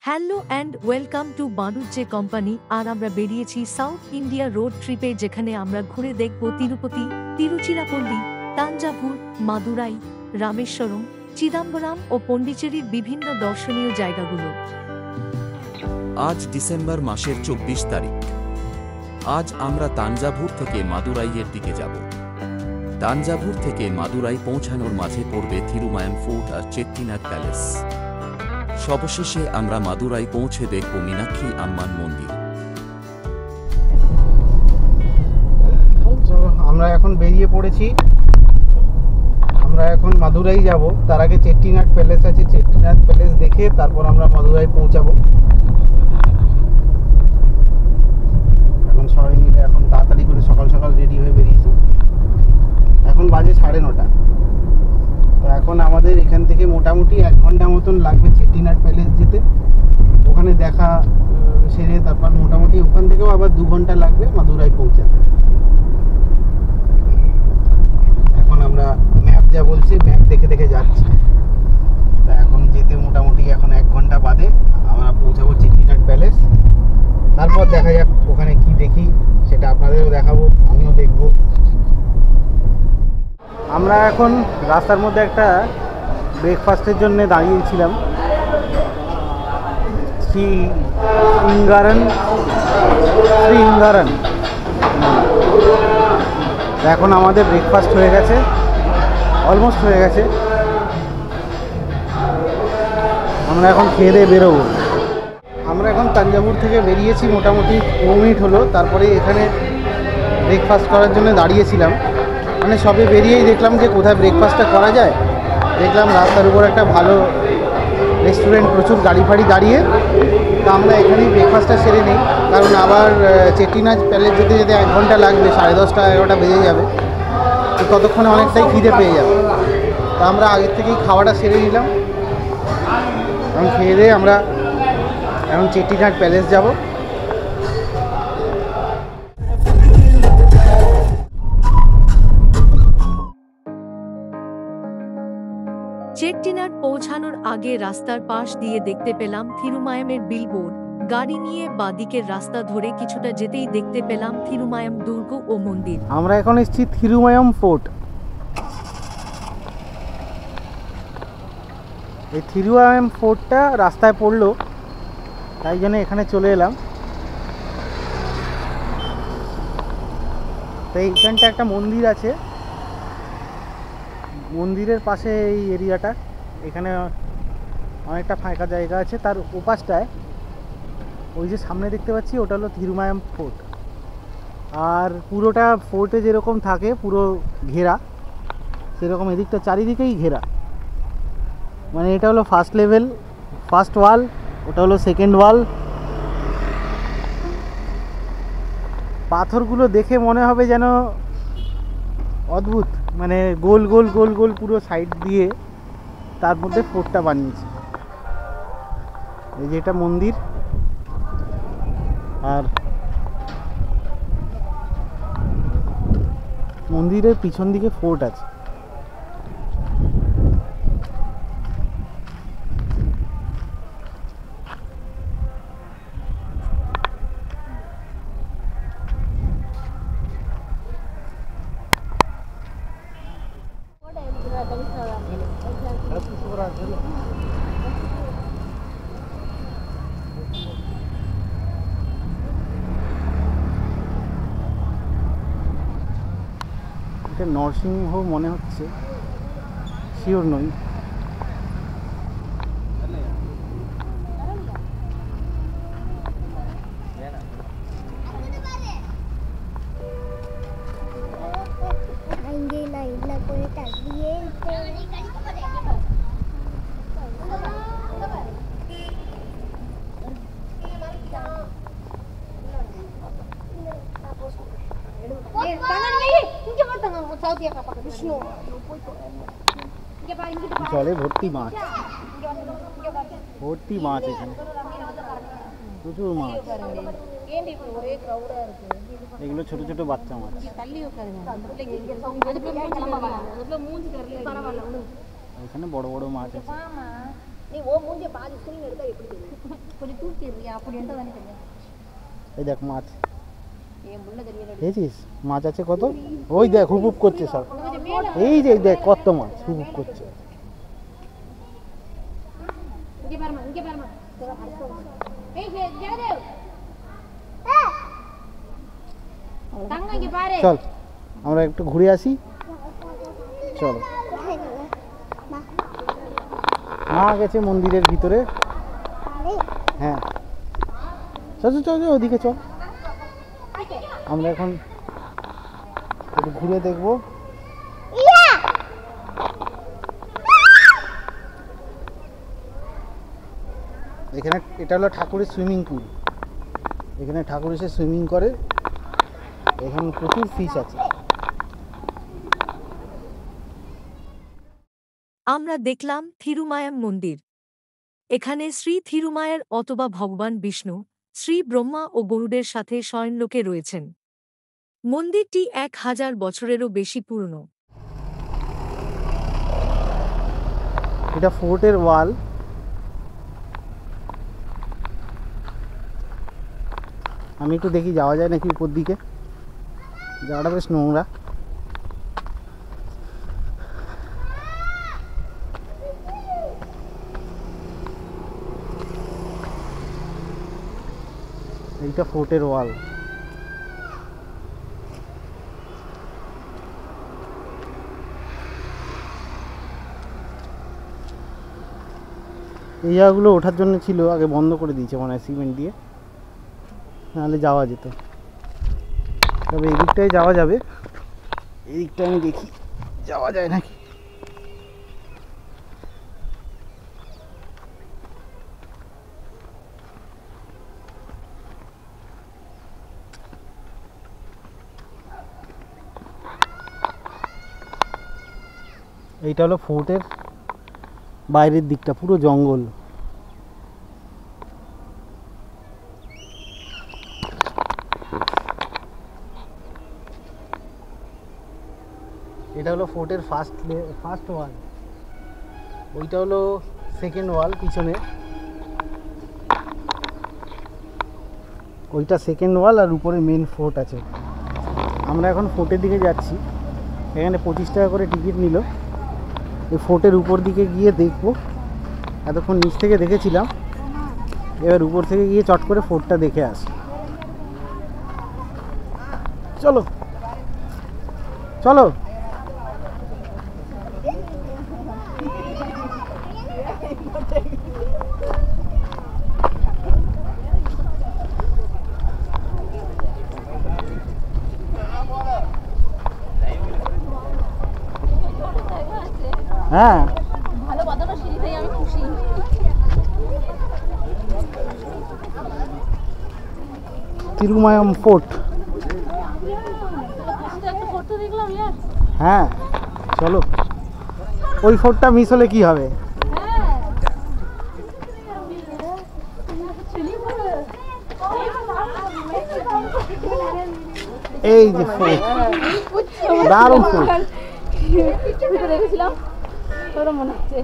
Hello and welcome to বাঁদুরচে company. আর আমরা বেরিয়েছি সাউথ ইন্ডিয়া রোড ট্রিপে, যেখানে আমরা ঘুরে দেখব তিরুপতি, তিরুচিরাপল্লী, তাঞ্জাভুর, মাদুরাই, রামেশ্বরম, চিদাম্বরম ও পন্ডিচেরির বিভিন্ন দর্শনীয় জায়গাগুলো। আজ ডিসেম্বর মাসের 24 তারিখ। আজ আমরা তাঞ্জাভুর থেকে মাদুরাইয়ের দিকে যাব। তাঞ্জাভুর থেকে মাদুরাই পৌঁছানোর মাঝে পড়বে থিরুমায়াম ফোর্ট আর চেট্টিনাড প্যালেস। সবশেষে আমরা মাদুরাই পৌঁছে দেখব মীনাক্ষী আম্মান মন্দির। আমরা এখন বেরিয়ে পড়েছি। আমরা এখন মাদুরাই যাব। তার আগে চেট্টিনাড প্যালেস আছে, চেট্টিনাড প্যালেস দেখে তারপর আমরা মাদুরাই পৌঁছাবো। এখন সবাই মিলে এখন তাড়াতাড়ি করে সকাল সকাল রেডি হয়ে বেরিয়েছি। এখন বাজে 9:30। তো এখন আমাদের এখান থেকে মোটামুটি 1 ঘন্টা মতন লাগবে চেট্টিনাড প্যালেস যেতে। ওখানে দেখা সেরে তারপর মোটামুটি ওখান থেকেও আবার 2 ঘন্টা লাগবে মাদুরাই পৌঁছাতে। এখন আমরা ম্যাপ যা বলছে ম্যাপ দেখে দেখে যাচ্ছি। তা এখন যেতে মোটামুটি এখন 1 ঘন্টা বাদে আমরা পৌঁছাবো চেট্টিনাড প্যালেস। তারপর দেখা যাক ওখানে কি দেখি, সেটা আপনাদেরও দেখাবো, আমিও দেখব। আমরা এখন রাস্তার মধ্যে একটা ব্রেকফাস্টের জন্য দাঁড়িয়েছিলাম, শ্রী ইঙ্গারন। এখন আমাদের ব্রেকফাস্ট হয়ে গেছে, অলমোস্ট হয়ে গেছে। আমরা এখন খেয়ে দিয়ে বেরোবো। আমরা এখন তাঞ্জাভুর থেকে বেরিয়েছি, মোটামুটি 2 মিনিট হলো। তারপরে এখানে ব্রেকফাস্ট করার জন্য দাঁড়িয়েছিলাম। মানে সবে বেরিয়েই দেখলাম যে কোথায় ব্রেকফাস্টটা করা যায়। দেখলাম রাস্তার উপর একটা ভালো রেস্টুরেন্ট, প্রচুর গাড়ি ফাড়ি দাঁড়িয়ে। তা আমরা এখানেই ব্রেকফাস্টটা সেরে নিই, কারণ আবার চেট্টিনাড প্যালেস যেতে যেতে 1 ঘন্টা লাগবে, 10:30 11টা বেজে যাবে। তো ততক্ষণে অনেকটাই খিদে পেয়ে যাবে। তা আমরা আগের থেকেই খাওয়াটা সেরে নিলাম। এখন খেয়ে দিয়ে আমরা এখন চেট্টিনাড প্যালেস যাব। চেট্টিনাড পৌঁছানোর আগে রাস্তার পাশ দিয়ে দেখতে পেলাম থিরুমায়ামের বিলবোর্ড। গাড়ি নিয়ে বাঁদিকের রাস্তা ধরে কিছুটা যেতেই দেখতে পেলাম থিরুমায়াম দুর্গ ও মন্দির। আমরা এখন এসেছি থিরুমায়াম ফোর্ট। এই থিরুমায়াম ফোর্টটা রাস্তায় পড়লো, তাই জন্য এখানে চলে এলাম। তো এইখানটা একটা মন্দির আছে, মন্দিরের পাশে এই এরিয়াটা, এখানে অনেকটা ফাঁকা জায়গা আছে। তার ওপাশটায় ওই যে সামনে দেখতে পাচ্ছি, ওটা হলো থিরুমায়াম ফোর্ট। আর পুরোটা ফোর্টে যেরকম থাকে পুরো ঘেরা, সেরকম এদিকটা চারিদিকেই ঘেরা। মানে এটা হলো ফার্স্ট লেভেল, ফার্স্ট ওয়াল, ওটা হলো সেকেন্ড ওয়াল। পাথরগুলো দেখে মনে হবে যেন অদ্ভুত, মানে গোল গোল গোল গোল পুরো সাইড দিয়ে তার মধ্যে ফোর্টটা বানিয়েছে। এই যে এটা মন্দির, আর মন্দিরের পিছন দিকে ফোর্ট আছে। এটা নরসিংহ মনে হচ্ছে, শিওর নই। জলে ভর্তি মাছ, ভর্তি মাছ, এখানে প্রচুর মাছ। এগুলো ছোট ছোট বাচ্চা মাছ। এখানে বড় বড় মাছ আছে। நீ ஓ மூஞ்சிய பாதி ஸ்கிரீன் எடுத்தா எப்படி தெரியும்? এই দেখ মাছ দেখেছিস, মাছ আছে কত, ওই দেখ হুপ হুপ করছে সব, এই যে দেখ কত মাছ হুপ হুপ করছে। চল আমরা একটু ঘুরে আসি, চলো। মা গেছে মন্দিরের ভিতরে, হ্যাঁ চল চল চল ওদিকে চল, আমরা এখন একটু ঘুরে দেখবো। এখানে এটা হলো ঠাকুরের সুইমিং পুল, এখানে ঠাকুর এসে সুইমিং করে, এখানে প্রচুর ফিশ আছে। আমরা দেখলাম থিরুমায়াম মন্দির। এখানে শ্রী থিরুমায়ের অথবা ভগবান বিষ্ণু, শ্রী ব্রহ্মা ও গরুডের সাথে শয়নলোকে রয়েছেন। মন্দিরটি 1000 বছরেরও বেশি পুরনো। এটা ফোর্টের ওয়াল, আমি একটু দেখি যাওয়া যায় নাকি উপর দিকে, জায়গাটা বেশ নোংরা। এইটা ফোর্টের ওয়াল। এই জায়গাগুলো ওঠার জন্য ছিল, আগে বন্ধ করে দিয়েছে মানে সিমেন্ট দিয়ে, নাহলে যাওয়া যেত। তবে এই দিকটায় যাওয়া যাবে, এই দিকটা আমি দেখি যাওয়া যায় নাকি। এইটা হলো ফোর্টের বাইরের দিকটা, পুরো জঙ্গল। এটা হলো ফোর্টের ফার্স্ট ওয়াল, ওইটা হলো সেকেন্ড ওয়াল পিছনে, ওইটা সেকেন্ড ওয়াল, আর উপরে মেন ফোর্ট আছে। আমরা এখন ফোর্টের দিকে যাচ্ছি, এখানে 25 টাকা করে টিকিট নিল। এই ফোর্টের উপর দিকে গিয়ে দেখবো, এতক্ষণ নিচ থেকে দেখেছিলাম, এবার উপর থেকে গিয়ে চট করে ফোর্টটা দেখে আসি। চলো চলো। হ্যাঁ ভালো বাতাটা সিঁড়িতেই আমি খুশি। তিরুমায়াম ফোর্ট, একটা ফটো দেখলাম ইয়ার। হ্যাঁ চলো, ওই ফোর্টটা মিস হলে কি হবে। এই যে ফোর্ট, দারুণ ফোর্ট, দেখেছিলাম তোর মনে হচ্ছে।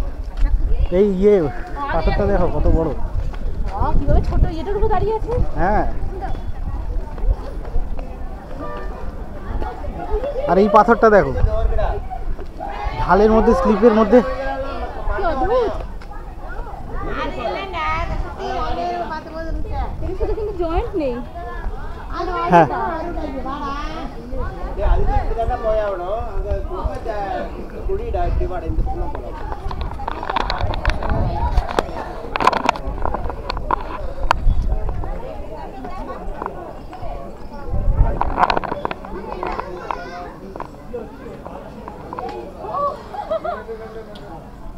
এই ইয়ে পাথরটা দেখো কত বড়, কিভাবে ছোট এটার উপর দাঁড়িয়ে আছে। হ্যাঁ আর এই পাথরটা দেখো, ঢালের মধ্যে, স্লিপের মধ্যে, কি অদ্ভুত। এর সাথে কিন্তু জয়েন্ট নেই। হ্যাঁ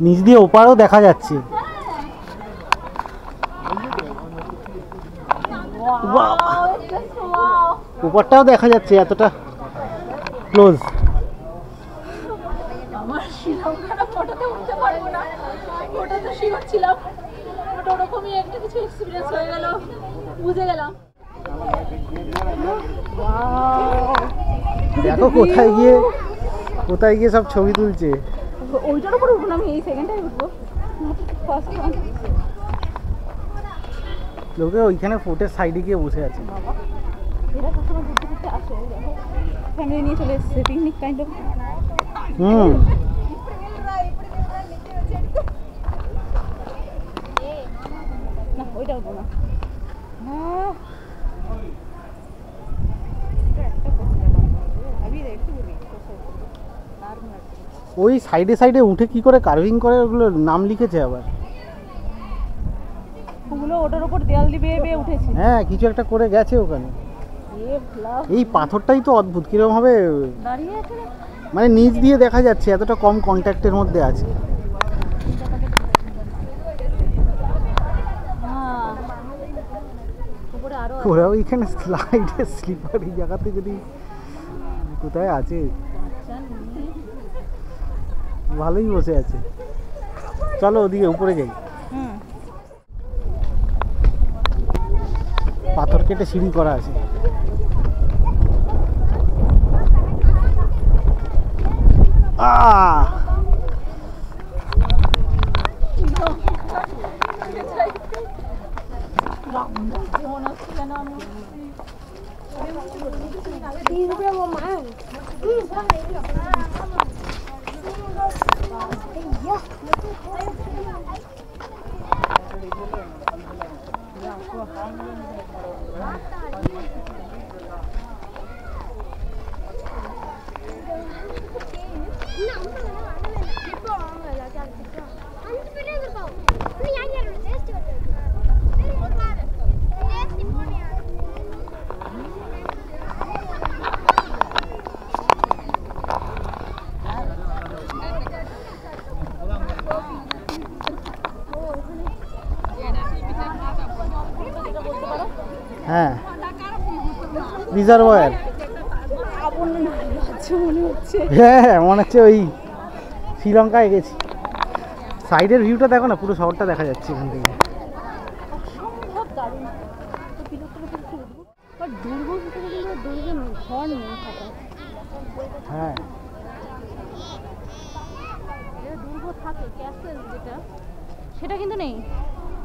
নিচ দিয়ে ওপারও দেখা যাচ্ছে। উপরটাও দেখা যাচ্ছে, এতটা ক্লোজ। আমার শ্রীলঙ্কাটা ফটোতে উঠতে পারবো না, ফটোতে শিওর ছিলাম, ওটা ওরকমই একটা কিছু এক্সপিরিয়েন্স হয়ে গেল, বুঝে গেলাম। দেখো কোথায় গিয়ে সব ছবি তুলছে। ওইটার উপর উঠবো না, আমি এই সেকেন্ড টাইম উঠবো, ফার্স্ট টাইম। লোকে ওইখানে ফোর্টের সাইডে গিয়ে বসে আছে। বাবা এরা সবসময় ঘুরতে ঘুরতে আসে, ফ্যামিলি নিয়ে চলে এসেছে, পিকনিক কাইন্ড অফ। না ওইটা হবো না। ওই সাইডে সাইডে উঠে কি করে কার্ভিং করে ওগুলো নাম লিখেছে আবার। ওগুলো ওটার উপর দেয়াল দিয়ে বেয়ে বেয়ে উঠেছে। হ্যাঁ কিছু একটা করে গেছে ওখানে। এই পাথরটাই তো অদ্ভুত, কিরকম ভাবে দাঁড়িয়ে আছে, মানে নিচ দিয়ে দেখা যাচ্ছে, এতটা কম কন্ট্যাক্টের মধ্যে আছে। ওরা ওইখানে স্লাইডে স্লিপার এই জায়গাতে যদি কোথায় আছে, ভালোই বসে আছে। চলো ওদিকে উপরে যাই। পাথর কেটে সিঁড়ি করা আছে। হ্যাঁ রিজার্ভার, হ্যাঁ মনে হচ্ছে ওই শ্রীলঙ্কায় গেছি। সাইডের ভিউটা দেখো না, পুরো শহরটা দেখা যাচ্ছে এখান থেকে। হ্যাঁ সেটা কিন্তু নেই,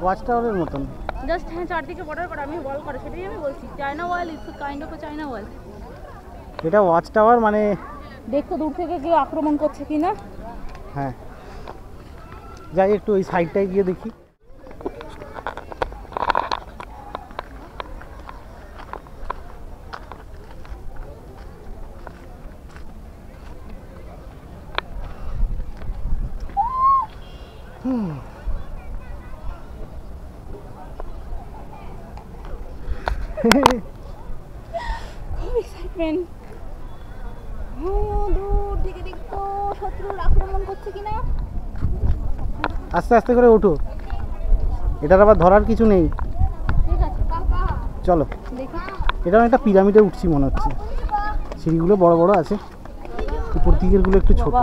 ওয়াচ টাওয়ারের মতন জাস্ট হ্যাঁ চারদিকে বর্ডার করা, আমি ওয়াল করা, সেটাই আমি বলছি। China wall is kind of China ওয়াল। এটা ওয়াচ টাওয়ার, মানে দেখো দূর থেকে কেউ আক্রমণ করছে কিনা। হ্যাঁ যাই একটু ওই সাইডটায় গিয়ে দেখি। খুব এক্সাইটমেন্ট। দূর থেকে দেখো শত্রুর আক্রমণ করছে কিনা। আস্তে আস্তে করে ওঠো, এটার আবার ধরার কিছু নেই। ঠিক আছে চলো দেখি। এটা একটা পিরামিডে উঠছি মনে হচ্ছে, সিঁড়িগুলো বড় বড় আছে, উপর দিকের গুলো একটু ছোট।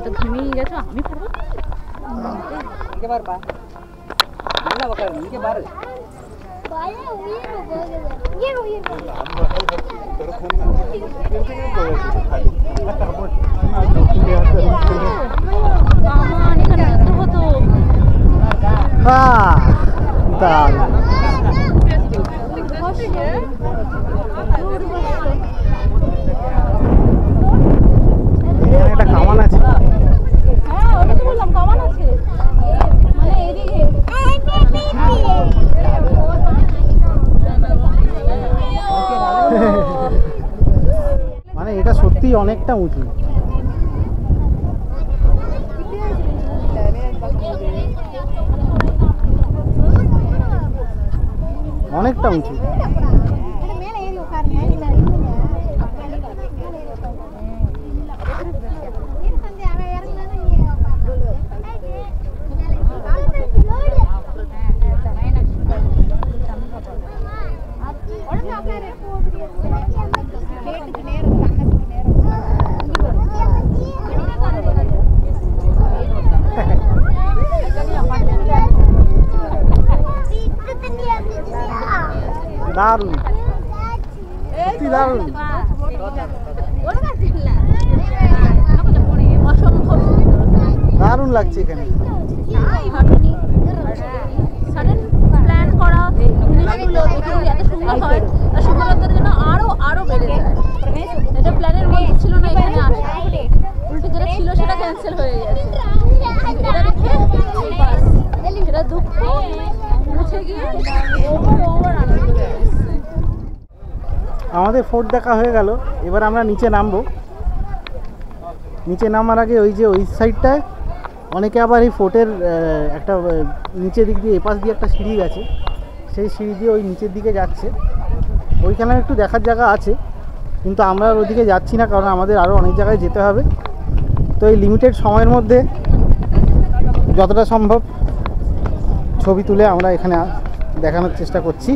তো ঘেমেই গেছো, আমি পারবো একটা কামান আছে। হ্যাঁ ওটা তো বললাম, কামান আছে মানে এদিকে। মানে এটা সত্যি অনেকটা উঁচু, অনেকটা উঁচু। দারুণ, সত্যি দারুণ। দারুণ লাগছে এখানে। জায়গাগুলো দেখে যদি এত সুন্দর হয় আর সুন্দরতার জন্য আরো বেড়ে যায়। এটা প্ল্যানের মধ্যে ছিল না এখানে আসা, উল্টো যেটা ছিল সেটা ক্যান্সেল হয়ে গেছে। এটা দেখে বাস সেটা দুঃখ মুছে গিয়ে ওভার আনন্দ হয়ে গেছে। আমাদের ফোর্ট দেখা হয়ে গেল, এবার আমরা নিচে নামবো। নিচে নামার আগে ওই যে ওই সাইডটায় অনেকে আবার এই ফোর্টের একটা নিচের দিক দিয়ে এপাশ দিয়ে একটা সিঁড়ি গেছে, সেই সিঁড়ি দিয়ে ওই নিচের দিকে যাচ্ছে। ওইখানে একটু দেখার জায়গা আছে, কিন্তু আমরা আর ওইদিকে যাচ্ছি না, কারণ আমাদের আরও অনেক জায়গায় যেতে হবে। তো এই লিমিটেড সময়ের মধ্যে যতটা সম্ভব ছবি তুলে আমরা এখানে দেখানোর চেষ্টা করছি।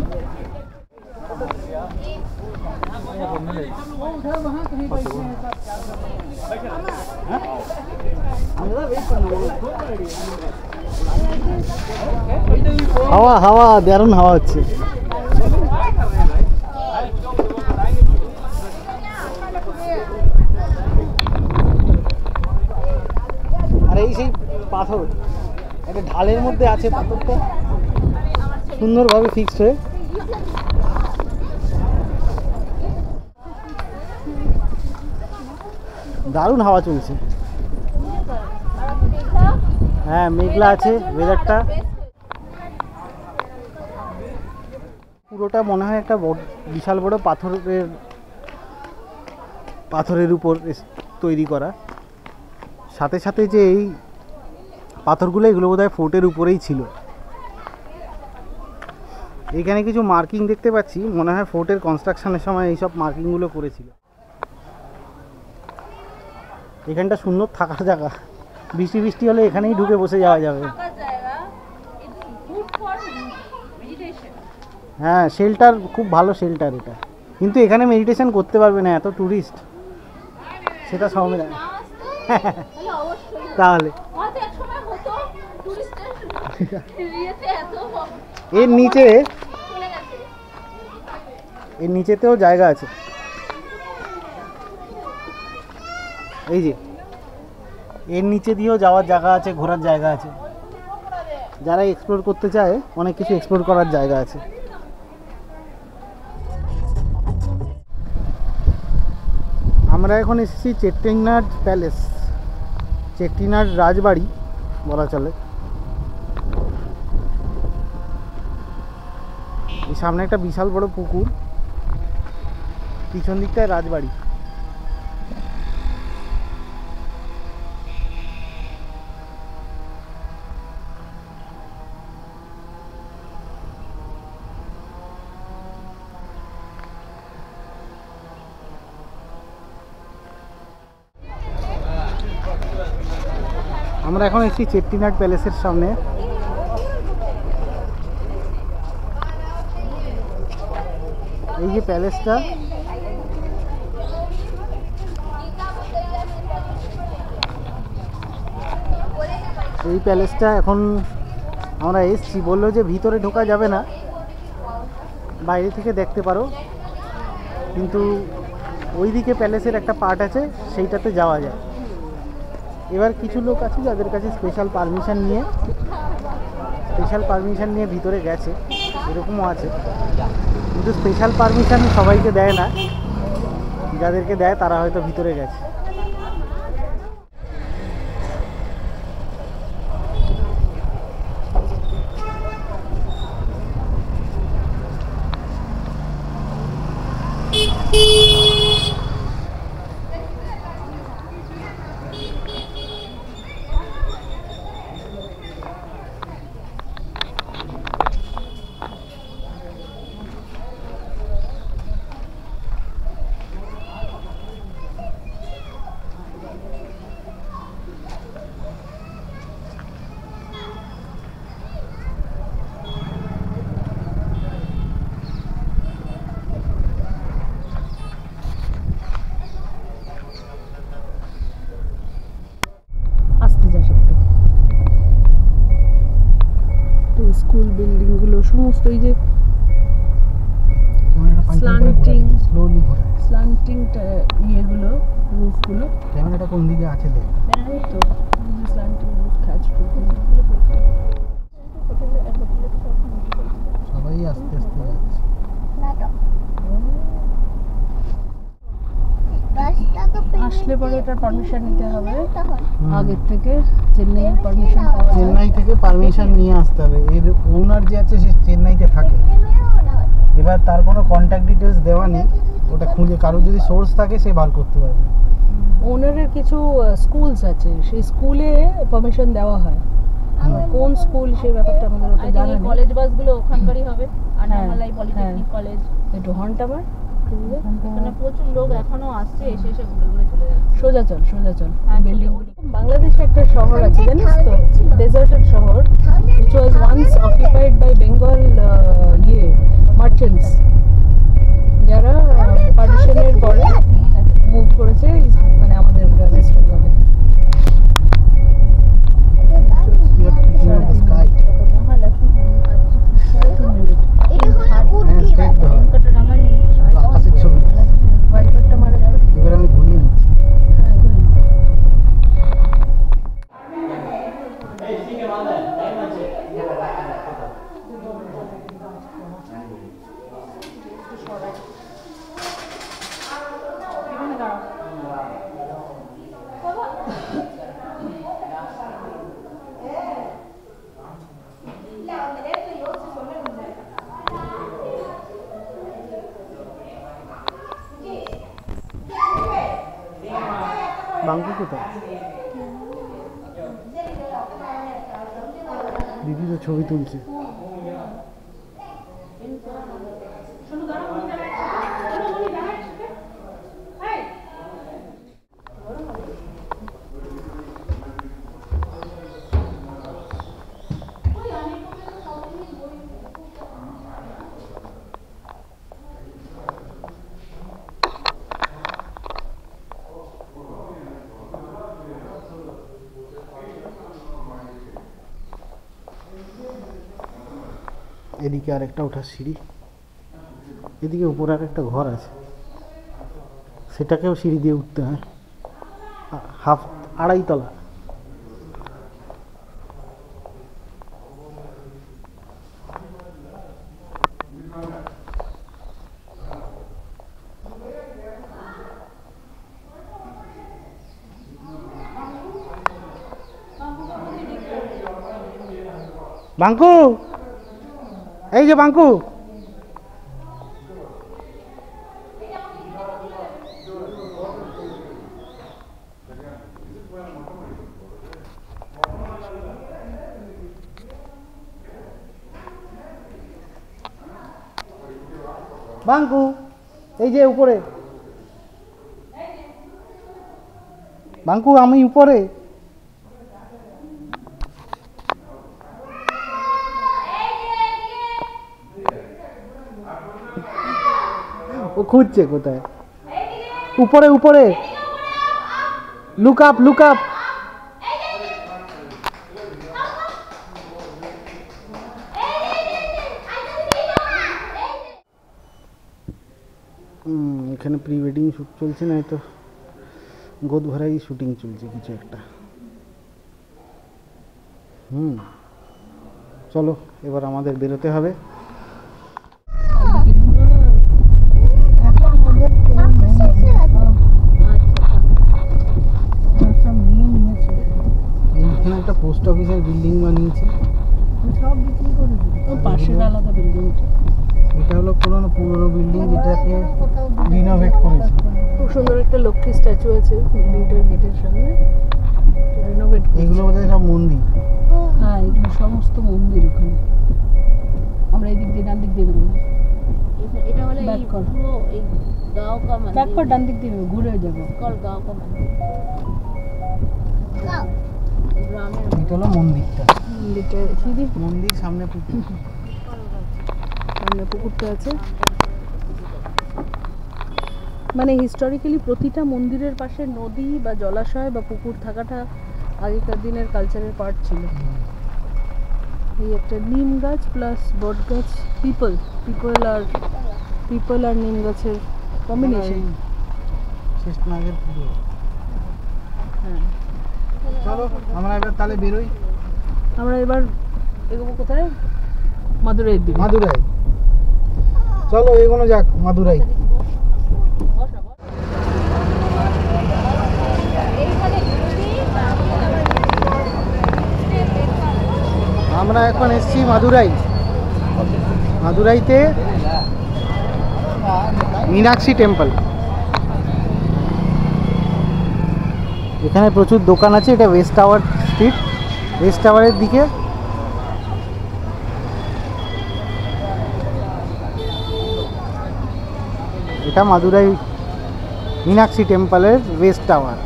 হাওয়া হাওয়া দারুণ হাওয়া হচ্ছে। আর এই সেই পাথর একটা ঢালের মধ্যে আছে, পাথরটা সুন্দরভাবে ফিক্সড হয়ে। দারুণ হাওয়া চলছে। হ্যাঁ, মেঘলা আছে ওয়েদারটা। পুরোটা মনে হয় একটা বিশাল বড় পাথরের উপর তৈরি করা। সাথে সাথে যে এই পাথরগুলো, এগুলো বোধহয় ফোর্টের উপরেই ছিল। এইখানে কিছু মার্কিং দেখতে পাচ্ছি, মনে হয় ফোর্টের কনস্ট্রাকশনের সময় এইসব মার্কিংগুলো করেছিল। এখানটা সুন্দর থাকার জায়গা, বৃষ্টি হলে এখানেই ঢুকে বসে যাওয়া যাবে। হ্যাঁ, শেল্টার খুব ভালো শেল্টার এটা, কিন্তু এখানে মেডিটেশন করতে পারবে না, এত ট্যুরিস্ট। সেটা সব তাহলে এর নিচেতেও জায়গা আছে। এই যে এর নিচে দিয়েও যাওয়ার জায়গা আছে, ঘোরার জায়গা আছে। যারা এক্সপ্লোর করতে চায় অনেক কিছু এক্সপ্লোর করার জায়গা আছে। আমরা এখন এসেছি চেট্টিনাড প্যালেস, চেট্টিনাড রাজবাড়ি বলা চলে। এই সামনে একটা বিশাল বড় পুকুর, পিছন দিকটায় রাজবাড়ি। আমরা এখন এসেছি চেট্টিনাড প্যালেসের সামনে। এই যে প্যালেসটা, এই প্যালেসটা এখন আমরা এসেছি, বললো যে ভিতরে ঢোকা যাবে না, বাইরে থেকে দেখতে পারো, কিন্তু ওইদিকে প্যালেসের একটা পার্ট আছে, সেইটাতে যাওয়া যায়। এবার কিছু লোক আছে যাদের কাছে স্পেশাল পারমিশন নিয়ে ভিতরে গেছে, এরকমও আছে। কিন্তু স্পেশাল পারমিশন সবাইকে দেয় না, যাদেরকে দেয় তারা হয়তো ভিতরে গেছে। স্কুল বিল্ডিংগুলো সমস্ত এই যে স্ল্যান্টিং ইয়েগুলো, রুফগুলো। ক্যামেরাটা কোন দিকে আছে দেখ, তো স্ল্যান্টিং রুফ সবাই আস্তে আস্তে আসলে পরে এটার পারমিশন নিতে হবে আগের থেকে, চেন্নাইয়ের পারমিশন পাওয়া যায়। চেন্নাই থেকে পারমিশন নিয়ে আসতে হবে। এর ওনার যে আছে সে চেন্নাইতে থাকে, এবার তার কোনো কন্ট্যাক্ট ডিটেলস দেওয়া নেই, ওটা খুঁজে কারো যদি সোর্স থাকে সে বার করতে পারবে। ওনারের কিছু স্কুলস আছে, সেই স্কুলে পারমিশন দেওয়া হয়। কোন স্কুল সেই ব্যাপারটা আমাদের অত জানা নেই। কলেজ বাসগুলো ওখানকারই হবে, হ্যাঁ, আন্নামালাই পলিটেকনিক হ্যাঁ। কলেজ। একটু হন্টাবার এখানে প্রচুর লোক এখনো আসছে, এসে এসে ঘুরে ঘুরে চলে যাচ্ছে। সোজা চল সোজা চল। হ্যাঁ, বিল্ডিং বাংলাদেশে একটা শহর আছে জানিস তো, ডেজার্টেড শহর, which was once occupied by Bengal merchants, যারা পার্টিশনের পরে মুভ করেছে মানে আমাদের ওয়েস্ট বেঙ্গলে। আকাশের ছবি ওয়াইফাইটা মারা যাবে। এবার আমি ঘুরিয়ে নিচ্ছি। বাঙ্কু কোথায়? দিদি তো ছবি তুলছে। এদিকে আরেকটা ওঠার সিঁড়ি, এদিকে উপরে আরেকটা ঘর আছে, সেটাকেও সিঁড়ি দিয়ে উঠতে হয়, হাফ 2.5 তলা। বাঙ্কু, এই যে বাঙ্কু, বাঙ্কু এই যে উপরে, বাঙ্কু আমি উপরে। ও খুঁজছে কোথায়, উপরে উপরে, লুক আপ লুক আপ। এখানে প্রি ওয়েডিং শ্যুট চলছে, না তো গোদ ভরাই শুটিং চলছে কিছু একটা। চলো এবার আমাদের বেরোতে হবে। এইখানে একটা পোস্ট অফিসের বিল্ডিং বানিয়েছে, সব বিক্রি করে দিল। পাশের আলাদা বিল্ডিং, এটা হলো পুরনো বিল্ডিং যেটাকে রিনোভেট করেছে। খুব সুন্দর একটা লক্ষ্মী স্ট্যাচু আছে বিল্ডিংটার গেটের সামনে, রিনোভেট। এগুলো বোধহয় সব মন্দির। হ্যাঁ, এগুলো সমস্ত মন্দির ওখানে। আমরা এই দিক দিয়ে ডান দিক দিয়ে বেরোবো। এটা হলো Back এই কর। পুরো এই গাঁও কা মন্দির। ব্যাক কর, ডান দিক দিয়ে ঘুরে যাবো। কল গাঁও কা মন্দির। গ্রামের এটা হলো মন্দিরটা, মন্দিরটা সিঁড়ি, মন্দির সামনে পুকুর। সামনে পুকুরটা আছে। মানে হিস্টোরিক্যালি প্রতিটা মন্দিরের পাশে নদী বা জলাশয় বা পুকুর থাকাটা আগেকার দিনের কালচারের পার্ট ছিল। এই একটা নিম গাছ প্লাস বট গাছ, পিপল আর নিম গাছের কম্বিনেশন। শেষ নাগের পুজো। হ্যাঁ, চলো আমরা এবার তাহলে বেরোই। আমরা এবার এগোবো কোথায়? মাদুরাইয়ের দিকে। মাদুরাই, চলো এগোনো যাক মাদুরাই। আমরা এখন এসেছি মাদুরাই। মাদুরাইতে মীনাক্ষী টেম্পল। এখানে প্রচুর দোকান আছে। এটা ওয়েস্ট টাওয়ার স্ট্রিট, ওয়েস্ট টাওয়ারের দিকে। এটা মাদুরাই মীনাক্ষী টেম্পলের ওয়েস্ট টাওয়ার।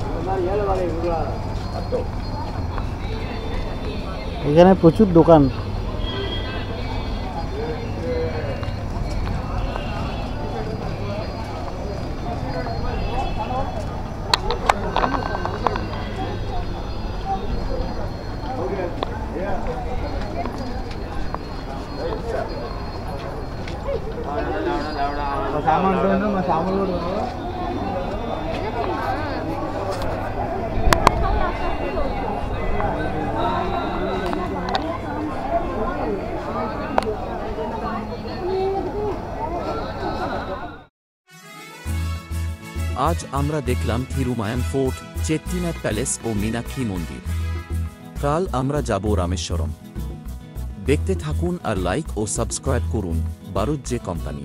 এখানে প্রচুর দোকান। আজ আমরা দেখলাম থিরুমায়ান ফোর্ট, চেট্টিনাড প্যালেস ও মীনাক্ষী মন্দির। কাল আমরা যাব রামেশ্বরম। দেখতে থাকুন আর লাইক ও সাবস্ক্রাইব করুন বারুদ যে কোম্পানি।